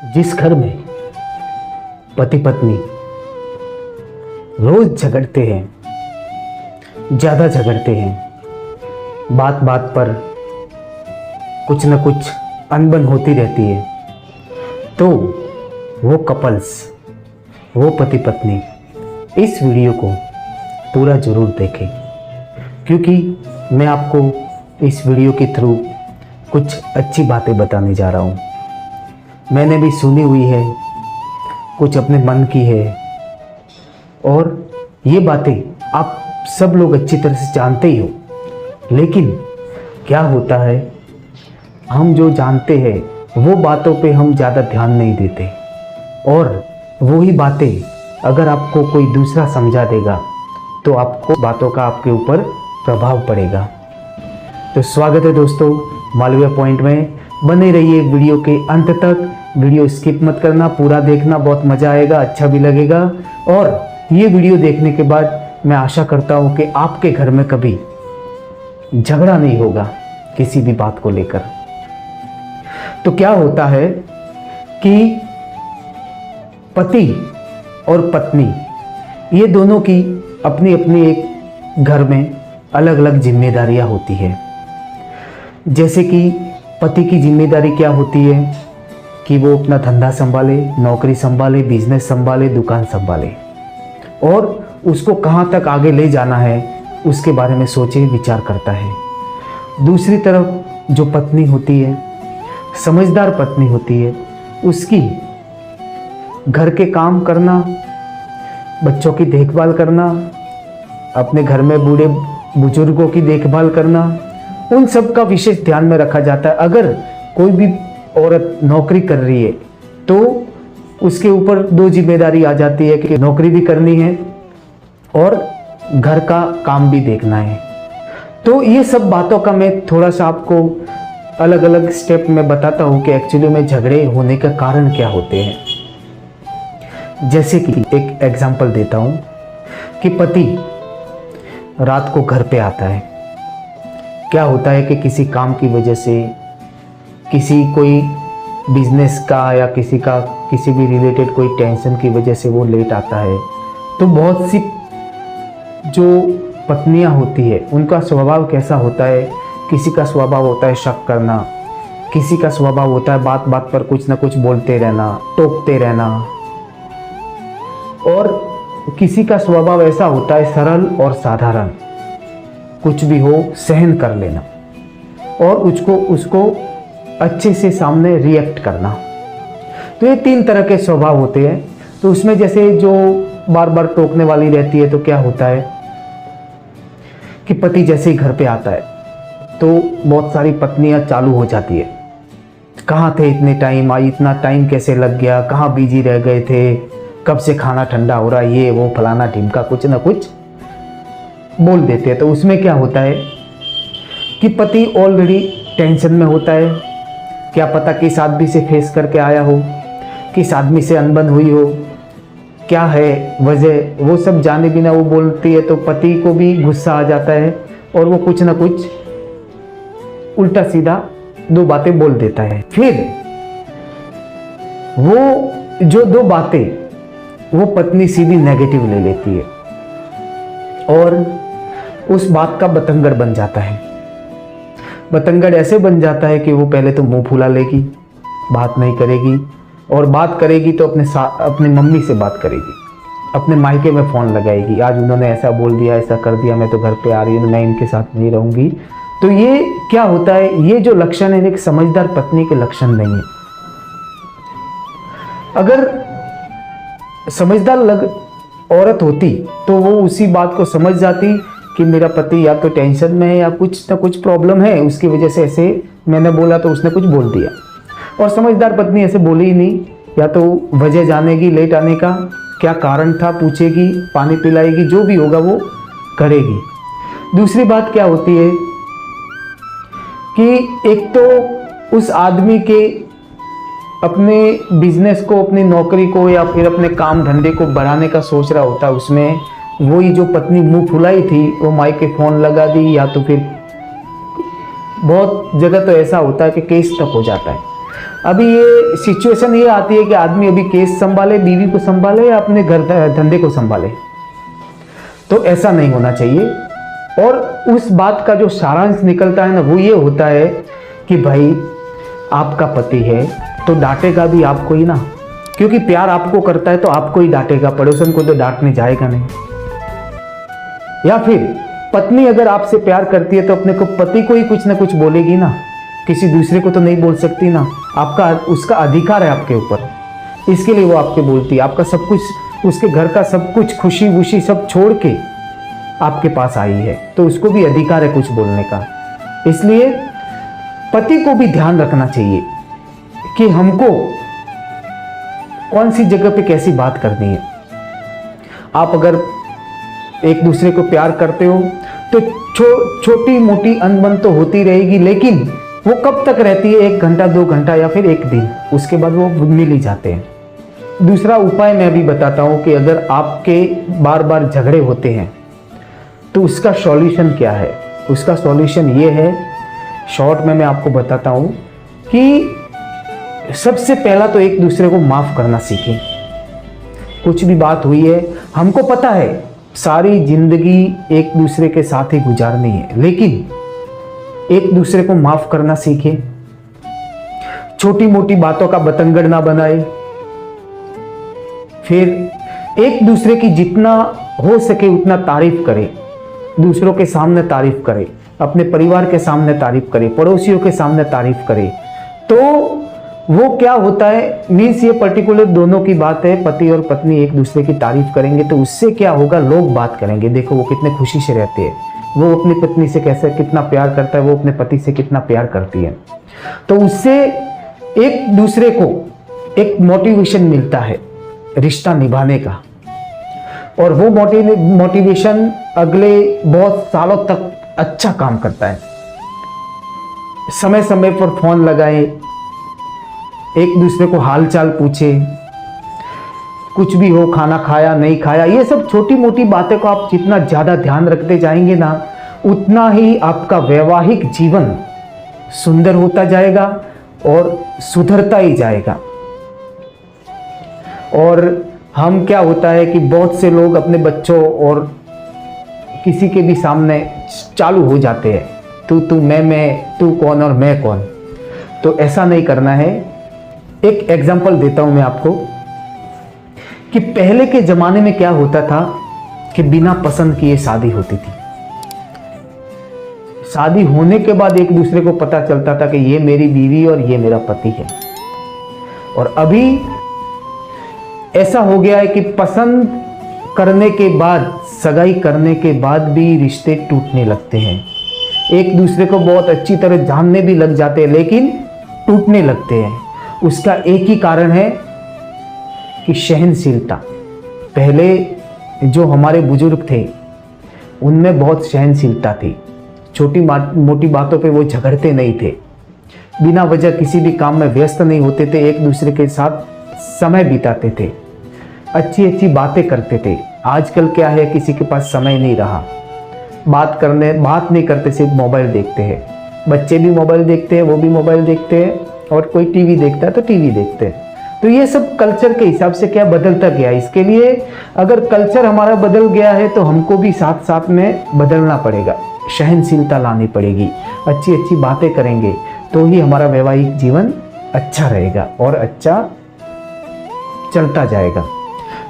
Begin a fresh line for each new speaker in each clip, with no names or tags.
जिस घर में पति पत्नी रोज झगड़ते हैं, ज़्यादा झगड़ते हैं, बात बात पर कुछ न कुछ अनबन होती रहती है, तो वो कपल्स, वो पति पत्नी इस वीडियो को पूरा ज़रूर देखें, क्योंकि मैं आपको इस वीडियो के थ्रू कुछ अच्छी बातें बताने जा रहा हूँ। मैंने भी सुनी हुई है, कुछ अपने मन की है, और ये बातें आप सब लोग अच्छी तरह से जानते ही हो। लेकिन क्या होता है, हम जो जानते हैं वो बातों पे हम ज़्यादा ध्यान नहीं देते, और वही बातें अगर आपको कोई दूसरा समझा देगा तो आपको बातों का आपके ऊपर प्रभाव पड़ेगा। तो स्वागत है दोस्तों मालवीय पॉइंट में। बने रहिए वीडियो के अंत तक, वीडियो स्किप मत करना, पूरा देखना, बहुत मज़ा आएगा, अच्छा भी लगेगा। और ये वीडियो देखने के बाद मैं आशा करता हूँ कि आपके घर में कभी झगड़ा नहीं होगा किसी भी बात को लेकर। तो क्या होता है कि पति और पत्नी ये दोनों की अपनी अपनी एक घर में अलग अलग जिम्मेदारियां होती है। जैसे कि पति की जिम्मेदारी क्या होती है कि वो अपना धंधा संभाले, नौकरी संभाले, बिजनेस संभाले, दुकान संभाले, और उसको कहाँ तक आगे ले जाना है उसके बारे में सोचे विचार करता है। दूसरी तरफ जो पत्नी होती है, समझदार पत्नी होती है, उसकी घर के काम करना, बच्चों की देखभाल करना, अपने घर में बूढ़े बुजुर्गों की देखभाल करना, उन सब का विशेष ध्यान में रखा जाता है। अगर कोई भी औरत नौकरी कर रही है तो उसके ऊपर दो जिम्मेदारी आ जाती है कि नौकरी भी करनी है और घर का काम भी देखना है। तो ये सब बातों का मैं थोड़ा सा आपको अलग अलग स्टेप में बताता हूँ कि एक्चुअली में झगड़े होने का कारण क्या होते हैं। जैसे कि एक एग्जांपल देता हूँ कि पति रात को घर पे आता है। क्या होता है कि किसी काम की वजह से, किसी कोई बिजनेस का या किसी भी रिलेटेड कोई टेंशन की वजह से वो लेट आता है। तो बहुत सी जो पत्नियां होती है उनका स्वभाव कैसा होता है, किसी का स्वभाव होता है शक करना, किसी का स्वभाव होता है बात बात पर कुछ ना कुछ बोलते रहना, टोकते रहना, और किसी का स्वभाव ऐसा होता है सरल और साधारण, कुछ भी हो सहन कर लेना और उसको अच्छे से सामने रिएक्ट करना। तो ये तीन तरह के स्वभाव होते हैं। तो उसमें जैसे जो बार बार टोकने वाली रहती है, तो क्या होता है कि पति जैसे ही घर पे आता है तो बहुत सारी पत्नियां चालू हो जाती है, कहाँ थे इतने टाइम, आई इतना टाइम कैसे लग गया, कहाँ बिजी रह गए थे, कब से खाना ठंडा हो रहा है, ये वो फलाना ढिमका, कुछ ना कुछ बोल देते हैं। तो उसमें क्या होता है कि पति ऑलरेडी टेंशन में होता है। क्या पता किस आदमी से फेस करके आया हो, किस आदमी से अनबन हुई हो, क्या है वजह, वो सब जाने बिना वो बोलती है। तो पति को भी गुस्सा आ जाता है और वो कुछ ना कुछ उल्टा सीधा दो बातें बोल देता है। फिर वो जो दो बातें वो पत्नी सीधी नेगेटिव ले लेती है और उस बात का बतंगड़ बन जाता है। बतंगड़ ऐसे बन जाता है कि वो पहले तो मुंह फुला लेगी, बात नहीं करेगी, और बात करेगी तो अपने मम्मी से बात करेगी, अपने मायके में फ़ोन लगाएगी, आज उन्होंने ऐसा बोल दिया, ऐसा कर दिया, मैं तो घर पे आ रही हूँ, मैं इनके साथ नहीं रहूँगी। तो ये क्या होता है, ये जो लक्षण है एक समझदार पत्नी के लक्षण नहीं है। अगर समझदार औरत होती तो वो उसी बात को समझ जाती कि मेरा पति या तो टेंशन में है या कुछ ना कुछ प्रॉब्लम है, उसकी वजह से ऐसे मैंने बोला तो उसने कुछ बोल दिया। और समझदार पत्नी ऐसे बोली ही नहीं, या तो वजह जानेगी लेट आने का, क्या कारण था पूछेगी, पानी पिलाएगी, जो भी होगा वो करेगी। दूसरी बात क्या होती है कि एक तो उस आदमी के अपने बिजनेस को, अपनी नौकरी को या फिर अपने काम धंधे को बढ़ाने का सोच रहा होता है, उसमें वही जो पत्नी मुंह फुलाई थी वो मायके फ़ोन लगा दी, या तो फिर बहुत जगह तो ऐसा होता है कि केस तक हो जाता है अभी ये सिचुएशन ये आती है कि आदमी अभी केस संभाले, बीवी को संभाले या अपने घर धंधे को संभाले, तो ऐसा नहीं होना चाहिए। और उस बात का जो सारांश निकलता है ना, वो ये होता है कि भाई आपका पति है तो डांटेगा भी आपको ही ना, क्योंकि प्यार आपको करता है तो आपको ही डांटेगा, पड़ोसन को तो डांटने जाएगा नहीं। या फिर पत्नी अगर आपसे प्यार करती है तो अपने को पति को ही कुछ ना कुछ बोलेगी ना, किसी दूसरे को तो नहीं बोल सकती ना। आपका उसका अधिकार है आपके ऊपर, इसके लिए वो आपके बोलती है। आपका सब कुछ, उसके घर का सब कुछ, खुशी खुशी सब छोड़ के आपके पास आई है, तो उसको भी अधिकार है कुछ बोलने का। इसलिए पति को भी ध्यान रखना चाहिए कि हमको कौन सी जगह पे कैसी बात करनी है। आप अगर एक दूसरे को प्यार करते हो तो छोटी मोटी अनबन तो होती रहेगी, लेकिन वो कब तक रहती है? 1 घंटा, 2 घंटा या फिर 1 दिन, उसके बाद वो मिल ही जाते हैं। दूसरा उपाय मैं भी बताता हूं कि अगर आपके बार बार झगड़े होते हैं तो उसका सॉल्यूशन क्या है। उसका सॉल्यूशन ये है, शॉर्ट में मैं आपको बताता हूं कि सबसे पहला तो एक दूसरे को माफ करना सीखें। कुछ भी बात हुई है, हमको पता है सारी जिंदगी एक दूसरे के साथ ही गुजारनी है, लेकिन एक दूसरे को माफ करना सीखें। छोटी मोटी बातों का बतंगड़ ना बनाए। फिर एक दूसरे की जितना हो सके उतना तारीफ करे, दूसरों के सामने तारीफ करे, अपने परिवार के सामने तारीफ करे, पड़ोसियों के सामने तारीफ करे। तो वो क्या होता है, मीन्स ये पर्टिकुलर दोनों की बात है, पति और पत्नी एक दूसरे की तारीफ करेंगे तो उससे क्या होगा, लोग बात करेंगे, देखो वो कितने खुशी से रहते हैं, वो अपनी पत्नी से कैसे कितना प्यार करता है, वो अपने पति से कितना प्यार करती है। तो उससे एक दूसरे को एक मोटिवेशन मिलता है रिश्ता निभाने का, और वो मोटिवेशन अगले बहुत सालों तक अच्छा काम करता है। समय समय पर फोन लगाए, एक दूसरे को हालचाल पूछे, कुछ भी हो, खाना खाया नहीं खाया, ये सब छोटी मोटी बातें को आप जितना ज़्यादा ध्यान रखते जाएंगे ना, उतना ही आपका वैवाहिक जीवन सुंदर होता जाएगा और सुधरता ही जाएगा। और हम क्या होता है कि बहुत से लोग अपने बच्चों और किसी के भी सामने चालू हो जाते हैं, तू मैं, तू कौन और मैं कौन। तो ऐसा नहीं करना है। एक एग्जांपल देता हूं मैं आपको कि पहले के जमाने में क्या होता था कि बिना पसंद किए शादी होती थी। शादी होने के बाद एक दूसरे को पता चलता था कि ये मेरी बीवी और ये मेरा पति है। और अभी ऐसा हो गया है कि पसंद करने के बाद, सगाई करने के बाद भी रिश्ते टूटने लगते हैं। एक दूसरे को बहुत अच्छी तरह जानने भी लग जाते हैं, लेकिन टूटने लगते हैं। उसका एक ही कारण है कि सहनशीलता। पहले जो हमारे बुजुर्ग थे उनमें बहुत सहनशीलता थी, छोटी मोटी बातों पे वो झगड़ते नहीं थे, बिना वजह किसी भी काम में व्यस्त नहीं होते थे, एक दूसरे के साथ समय बिताते थे, अच्छी अच्छी बातें करते थे। आजकल क्या है, किसी के पास समय नहीं रहा, बात नहीं करते, सिर्फ मोबाइल देखते हैं। बच्चे भी मोबाइल देखते हैं, वो भी मोबाइल देखते हैं, और कोई टीवी देखता है तो टीवी देखते हैं। तो ये सब कल्चर के हिसाब से क्या बदलता गया। इसके लिए अगर कल्चर हमारा बदल गया है तो हमको भी साथ साथ में बदलना पड़ेगा, सहनशीलता लानी पड़ेगी, अच्छी अच्छी बातें करेंगे तो ही हमारा वैवाहिक जीवन अच्छा रहेगा और अच्छा चलता जाएगा।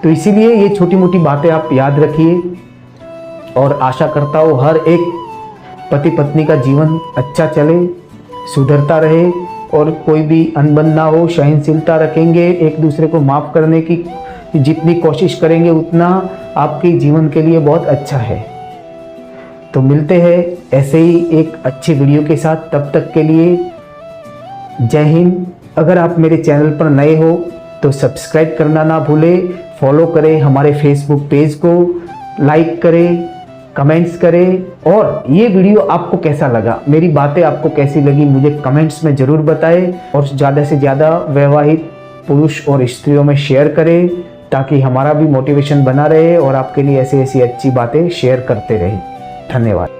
तो इसीलिए ये छोटी मोटी बातें आप याद रखिए, और आशा करता हूँ हर एक पति पत्नी का जीवन अच्छा चले, सुधरता रहे और कोई भी अनबन ना हो। सहनशीलता रखेंगे, एक दूसरे को माफ़ करने की जितनी कोशिश करेंगे उतना आपके जीवन के लिए बहुत अच्छा है। तो मिलते हैं ऐसे ही एक अच्छे वीडियो के साथ, तब तक के लिए जय हिंद। अगर आप मेरे चैनल पर नए हो तो सब्सक्राइब करना ना भूलें, फॉलो करें हमारे फेसबुक पेज को, लाइक करें, कमेंट्स करें। और ये वीडियो आपको कैसा लगा, मेरी बातें आपको कैसी लगी, मुझे कमेंट्स में ज़रूर बताएं। और ज़्यादा से ज़्यादा वैवाहिक पुरुष और स्त्रियों में शेयर करें ताकि हमारा भी मोटिवेशन बना रहे और आपके लिए ऐसी ऐसी अच्छी बातें शेयर करते रहें। धन्यवाद।